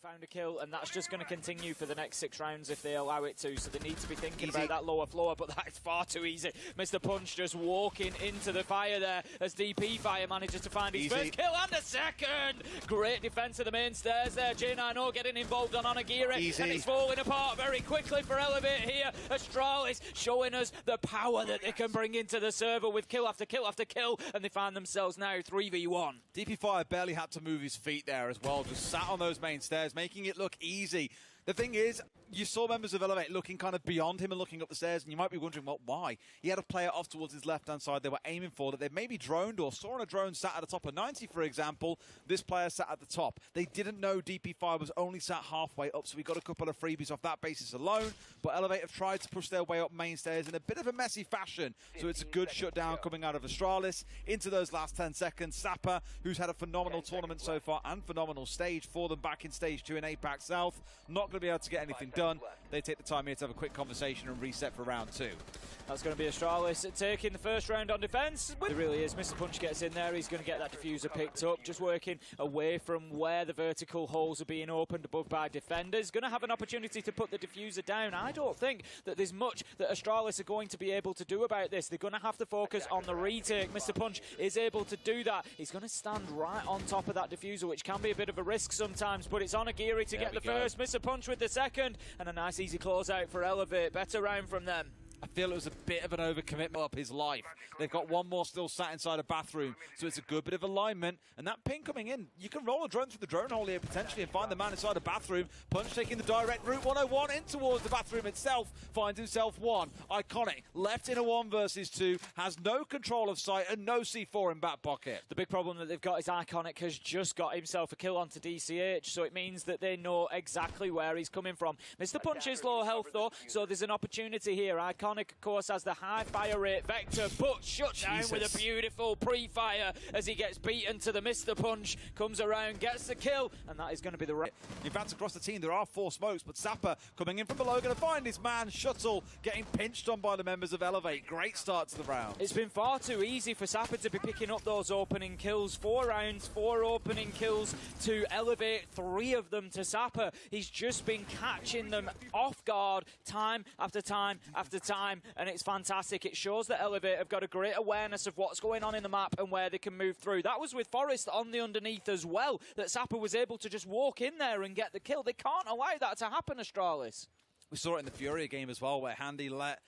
found a kill, and that's just going to continue for the next 6 rounds if they allow it to, so they need to be thinking about that lower floor, but that's far too easy. Mr. Punch just walking into the fire there as DP Fire manages to find his first kill and a second! Great defense of the main stairs there. J90 getting involved on Onagiri, and it's falling apart very quickly for Elevate here. Astralis showing us the power that they can bring into the server with kill after kill after kill, and they find themselves now 3v1. DP Fire barely had to move his feet there as well, just sat on those main stairs, making it look easy. The thing is, you saw members of Elevate looking kind of beyond him and looking up the stairs, and you might be wondering, well, why? He had a player off towards his left-hand side they were aiming for that they maybe droned or saw on a drone sat at the top of 90, for example. This player sat at the top. They didn't know DP Fire was only sat halfway up, so we got a couple of freebies off that basis alone, but Elevate have tried to push their way up main stairs in a bit of a messy fashion, so it's a good shutdown coming out of Astralis. Into those last 10 seconds, Sapper, who's had a phenomenal tournament so far and phenomenal stage for them back in Stage 2 in APAC South, not going to be able to get anything done. They take the time here to have a quick conversation and reset for round 2. That's going to be Astralis taking the first round on defense. It really is. Mr. Punch gets in there. He's going to get that diffuser picked up, just working away from where the vertical holes are being opened above by defenders. Going to have an opportunity to put the diffuser down. I don't think that there's much that Astralis are going to be able to do about this. They're going to have to focus on the retake. Mr. Punch is able to do that. He's going to stand right on top of that diffuser, which can be a bit of a risk sometimes, but it's Onagiri to get the first. Mr. Punch with the second, and a nice easy closeout for Elevate. Better round from them. I feel it was a bit of an overcommitment up his life. They've got one more still sat inside a bathroom, so it's a good bit of alignment. And that ping coming in, you can roll a drone through the drone hole here potentially and find the man inside a bathroom. Punch taking the direct route 101 in towards the bathroom itself, finds himself one. Iconic, left in a 1 versus 2, has no control of sight and no C4 in back pocket. The big problem that they've got is Iconic has just got himself a kill onto DCH, so it means that they know exactly where he's coming from. Mr. Punch is low health though, so there's an opportunity here. Iconic, of course, has the high fire rate vector, but shut down with a beautiful pre-fire as he gets beaten to the Mr. Punch, comes around, gets the kill, and that is going to be the right. In fact, across the team, there are 4 smokes, but Sapper coming in from below, going to find his man, Shuttle, getting pinched on by the members of Elevate. Great start to the round. It's been far too easy for Sapper to be picking up those opening kills. 4 rounds, 4 opening kills to Elevate, 3 of them to Sapper. He's just been catching them off guard time after time after time, and it's fantastic. It shows that Elevate have got a great awareness of what's going on in the map and where they can move through. That was with Forest on the underneath as well, that Sapper was able to just walk in there and get the kill. They can't allow that to happen, Astralis. We saw it in the Furia game as well, where Handy let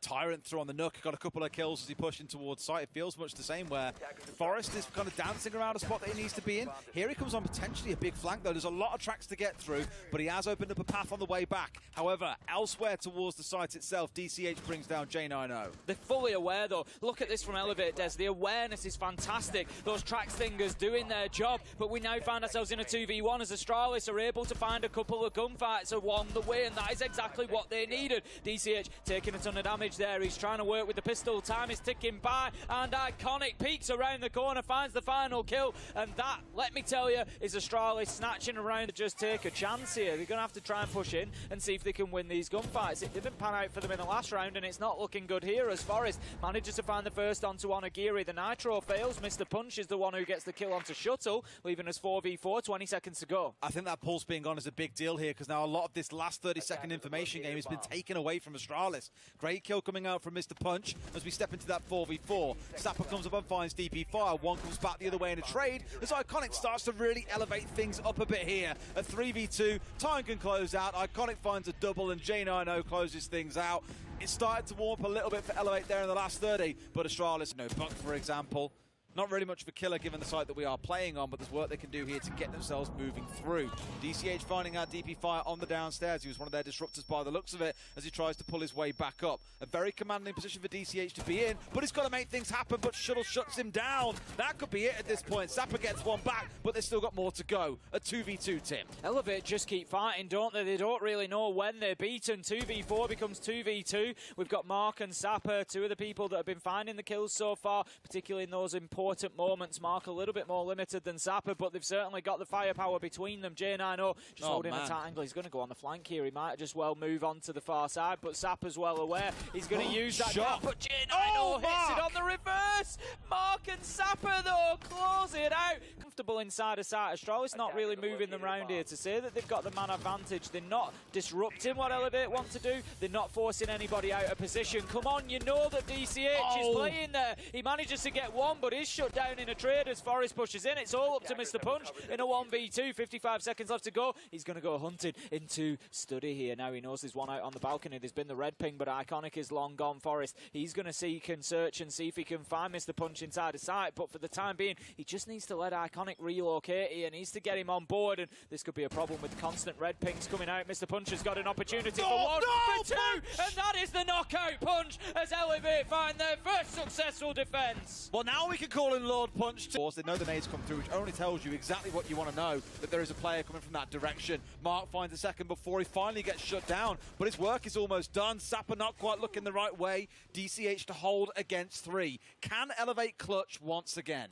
Tyrant through on the Nook, got a couple of kills as he pushed in towards site. It feels much the same where Forest is kind of dancing around a spot that he needs to be in. Here he comes on potentially a big flank though. There's a lot of tracks to get through, but he has opened up a path on the way back. However, elsewhere towards the site itself, DCH brings down J90. They're fully aware though. Look at this from Elevate, Des. The awareness is fantastic. Those track stingers doing their job, but we now find ourselves in a 2v1 as Astralis are able to find a couple of gunfights along the way, and that is exactly what they needed. DCH taking a ton of damage there. He's trying to work with the pistol. Time is ticking by, and Iconic peeks around the corner, finds the final kill, and that, let me tell you, is Astralis snatching around to just take a chance here. They're going to have to try and push in and see if they can win these gunfights. It didn't pan out for them in the last round, and it's not looking good here as Forest manages to find the first onto Onagiri. The Nitro fails. Mr. Punch is the one who gets the kill onto Shuttle, leaving us 4v4, 20 seconds to go. I think that pulse being on is a big deal here, because now a lot of this last 30-second information game has been taken away from Astralis. Great kill coming out from Mr. Punch as we step into that 4v4. Sapper comes up and finds DP Fire. One comes back the other way in a trade as Iconic starts to really elevate things up a bit here. A 3v2, time can close out. Iconic finds a double and J90 closes things out. It started to warm up a little bit for Elevate there in the last 30, but Astralis, no Buck for example. Not really much of a killer given the site that we are playing on, but there's work they can do here to get themselves moving through. DCH finding out DP Fire on the downstairs. He was one of their disruptors by the looks of it as he tries to pull his way back up. A very commanding position for DCH to be in, but he's got to make things happen, but Shuttle shuts him down. That could be it at this point. Sapper gets one back, but they've still got more to go. A 2v2, Tim. Elevate just keep fighting, don't they? They don't really know when they're beaten. 2v4 becomes 2v2. We've got Mark and Sapper, 2 of the people that have been finding the kills so far, particularly in those important important moments. Mark a little bit more limited than Zappa, but they've certainly got the firepower between them. J90 just holding a tight angle. He's going to go on the flank here. He might just well move on to the far side, but Zappa's well aware. He's going to use that gap, but J90 hits it on the reverse. Mark and Zappa, though, close it out. Comfortable inside of sight. Astralis not really moving them around here. To say that they've got the man advantage, they're not disrupting what Elevate want to do. They're not forcing anybody out of position. Come on, you know that DCH is playing there. He manages to get one, but is shut down in a trade as Forest pushes in. It's all up to Mr. Punch in a 1v2. 55 seconds left to go. He's going to go hunting into Study here. Now he knows there's one out on the balcony. There's been the red ping, but Iconic is long gone. Forest, he's going to seek and search and see if he can find Mr. Punch inside of sight, but for the time being, he just needs to let Iconic relocate here. Needs to get him on board, and this could be a problem with constant red pings coming out. Mr. Punch has got an opportunity for one, for two, and that is the knockout punch as Elevate find their first successful defense. Well, now we can call in Lord Punch. Of course, they know the nades come through, which only tells you exactly what you want to know, that there is a player coming from that direction. Mark finds a second before he finally gets shut down, but his work is almost done. Sapper not quite looking the right way. DCH to hold against 3. Can Elevate clutch once again?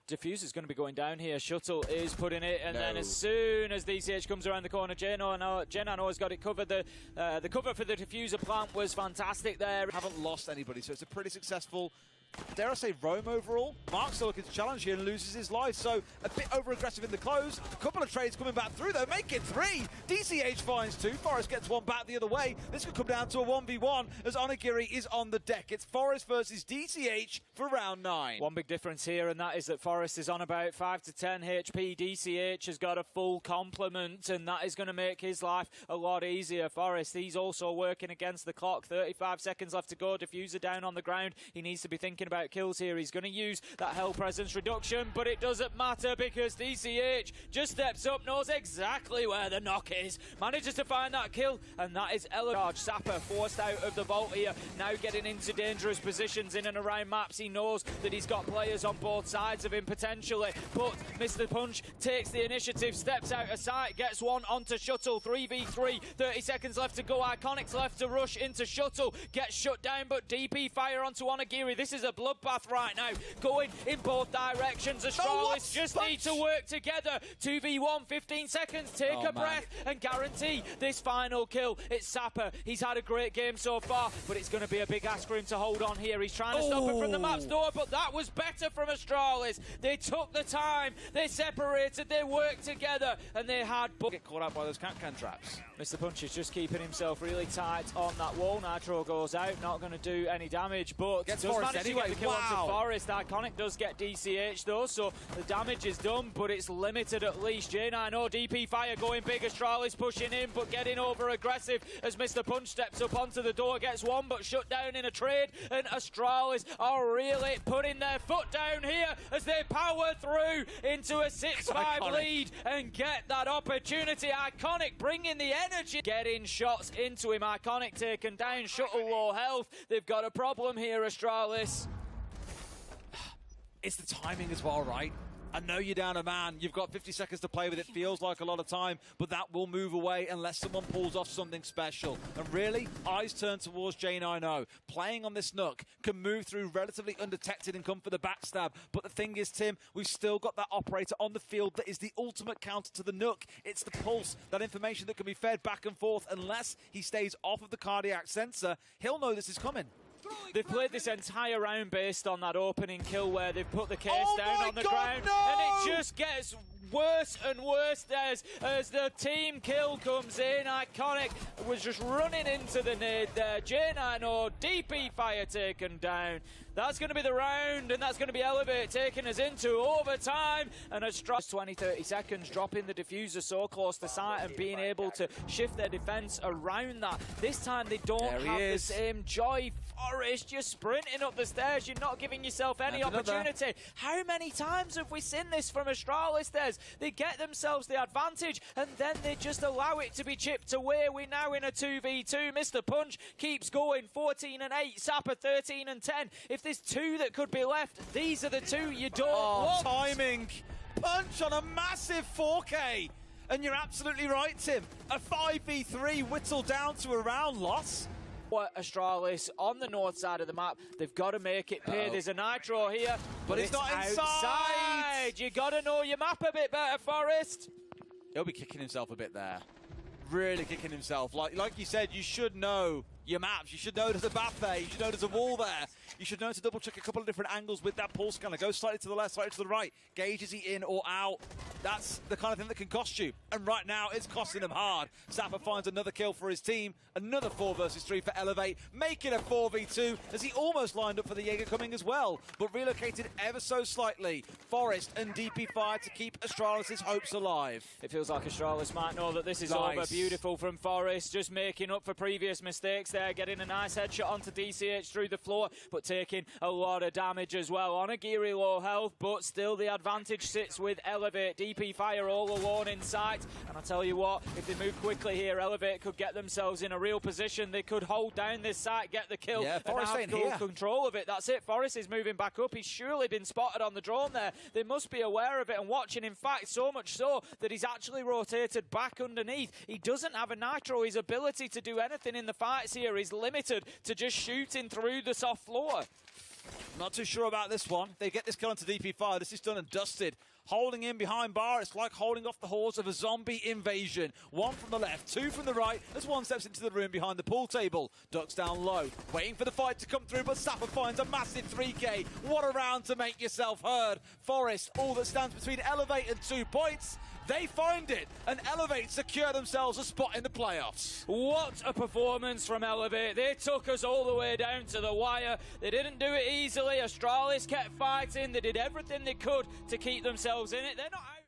Diffuser's going to be going down here. Shuttle is putting it, and then as soon as DCH comes around the corner, J90 has got it covered. The cover for the Diffuser plant was fantastic there. Haven't lost anybody, so it's a pretty successful, dare I say, roam overall. Mark's still looking to challenge here and loses his life, so a bit over-aggressive in the close. A couple of trades coming back through, though, make it 3. DCH finds 2. Forest gets one back the other way. This could come down to a 1v1 as Onigiri is on the deck. It's Forest versus DCH for round 9. One big difference here, and that is that Forest is on about 5 to 10 HP. DCH has got a full complement, and that is going to make his life a lot easier. Forest, he's also working against the clock. 35 seconds left to go. Diffuser down on the ground. He needs to be thinking about kills here. He's going to use that Hell Presence reduction, but it doesn't matter because DCH just steps up, knows exactly where the knock is, manages to find that kill, and that is Charge. Sapper forced out of the vault here, now getting into dangerous positions in and around maps. He knows that he's got players on both sides of him potentially, but Mr. Punch takes the initiative, steps out of sight, gets one onto Shuttle. 3v3, 30 seconds left to go. Iconic's left to rush into Shuttle, gets shut down, but DP fire onto Onigiri. This is a bloodbath right now, going in both directions. Astralis just need to work together. 2v1, 15 seconds, take a breath and guarantee this final kill. It's Sapper. He's had a great game so far, but it's going to be a big ask for him to hold on here. He's trying to stop it from the map's door, but that was better from Astralis. They took the time, they separated, they worked together, and they had... Get caught out by those can traps. Mr. Punch is just keeping himself really tight on that wall. Nitro goes out, not going to do any damage, but gets does Forest manage anyway. to get the kill onto Forest. Iconic does get DCH though, so the damage is done, but it's limited at least. J90 DP fire going big. Astralis pushing in, but getting over aggressive as Mr. Punch steps up onto the door, gets one, but shut down in a trade, and Astralis are really putting their foot down here as they power through into a 6-5 lead and get that opportunity. Iconic bringing the energy, getting shots into him. Iconic taken down, Shuttle low health. They've got a problem here, Astralis. It's the timing as well, right? I know you're down a man. You've got 50 seconds to play with. It feels like a lot of time, but that will move away unless someone pulls off something special. And really, eyes turn towards J90. Playing on this Nook can move through relatively undetected and come for the backstab. But the thing is, Tim, we've still got that operator on the field that is the ultimate counter to the Nook. It's the pulse, that information that can be fed back and forth. Unless he stays off of the cardiac sensor, he'll know this is coming. They've played this entire round based on that opening kill where they've put the case down on the ground, and it just gets worse and worse as the team kill comes in. Iconic was just running into the nade there. J90 DP fire taken down. That's going to be the round, and that's going to be Elevate taking us into overtime. And Astralis 20-30 seconds, dropping the diffuser so close to sight and being able to shift their defense around that. This time they don't have the same joy. Forest, you're sprinting up the stairs. You're not giving yourself any opportunity. How many times have we seen this from Astralis? They get themselves the advantage, and then they just allow it to be chipped away. We're now in a 2v2. Mr. Punch keeps going. 14 and 8. Sapper 13 and 10. If there's 2 that could be left, these are the 2 you don't want. Timing. Punch on a massive 4K. And you're absolutely right, Tim. A 5v3 whittled down to a round loss. Astralis on the north side of the map. They've got to make it pay. There's a nitro here, but it's not inside. You got to know your map a bit better, Forest. He'll be kicking himself a bit there. Really kicking himself. Like you said, you should know your maps. You should know there's a bat there. You should know there's a wall there. You should know to double check a couple of different angles with that pulse scanner. Go slightly to the left, slightly to the right. Gauge, is he in or out? That's the kind of thing that can cost you. And right now, it's costing him hard. Sapper finds another kill for his team. Another 4 versus 3 for Elevate. Making a 4v2 as he almost lined up for the Jaeger coming as well. But relocated ever so slightly. Forest and DP Fire to keep Astralis' hopes alive. It feels like Astralis might know that this is over. Beautiful from Forest. Just making up for previous mistakes there. Getting a nice headshot onto DCH through the floor. But taking a lot of damage as well. On a Geary low health. But still the advantage sits with Elevate. DP Fire all alone in sight. And I tell you what, if they move quickly here, Elevate could get themselves in a real position. They could hold down this site, get the kill, yeah, and have full control of it. That's it. Forest is moving back up. He's surely been spotted on the drone there. They must be aware of it and watching. In fact, so much so that he's actually rotated back underneath. He doesn't have a nitro. His ability to do anything in the fights here is limited to just shooting through the soft floor. Not too sure about this one. They get this kill onto DP Fire. This is done and dusted. Holding in behind bar, it's like holding off the hordes of a zombie invasion. 1 from the left, 2 from the right, as 1 steps into the room behind the pool table. Ducks down low, waiting for the fight to come through, but Sapper finds a massive 3K. What a round to make yourself heard. Forest, all that stands between Elevate and 2 points. They find it, and Elevate secure themselves a spot in the playoffs. What a performance from Elevate. They took us all the way down to the wire. They didn't do it easily. Astralis kept fighting. They did everything they could to keep themselves in it. They're not out.